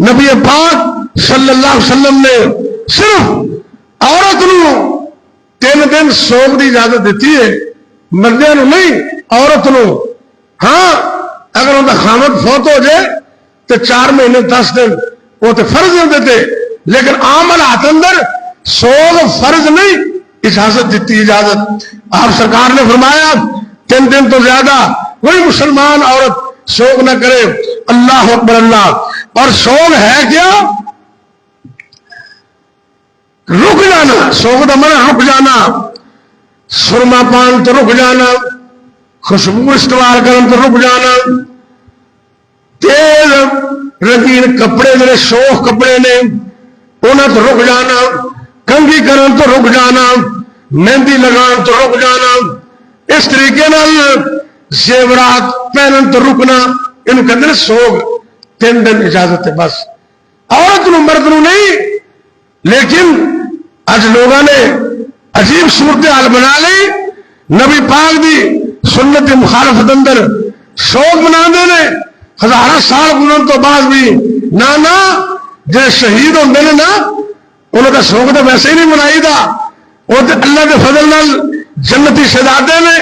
نبی پاک صلی اللہ علیہ وسلم نے صرف عورت نو 3 دن سوگ دی اجازت دیتی ہے، مردوں نو نہیں، عورت نو۔ ہاں اگر ان کا خامد فوت ہو جائے تو 4 مہینے 10 دن وہ تو فرض ہوتے تھے، لیکن عام حالات اندر سوگ فرض نہیں، اجازت دیتی اجازت۔ آپ سرکار نے فرمایا 3 دن تو زیادہ کوئی مسلمان عورت سوگ نہ کرے۔ اللہ اکبر اللہ۔ اور سوگ ہے کیا؟ رک جانا، سوگ دا من رک جانا، سرما پان تو رک جانا، خوشبو استعمال کرن تو رک جانا، تیز رنگین کپڑے جڑے شوخ کپڑے نے انہاں تو رک جانا، کنگھی کرن تو رک جانا، مہندی لگان تو رک جانا، اس طریقے نال زیورات پہنن تو رکنا، انہوں کہتے ہیں سوگ 3 دن اجازت ہے بس، عورت نو مرد نو نہیں۔ لیکن اج لوگوں نے عجیب صورتحال بنا لی، نبی پاک دی سنت مخالفت اندر سوگ بنا دے نے، 1000 سال گزرن تو بعد بھی نہ جے شہید ہوندے نے نا انہوں کا سوگ تو ویسے ہی نہیں منائی دا، وہ تو اللہ کے فضل نال جنتی شہزادے نے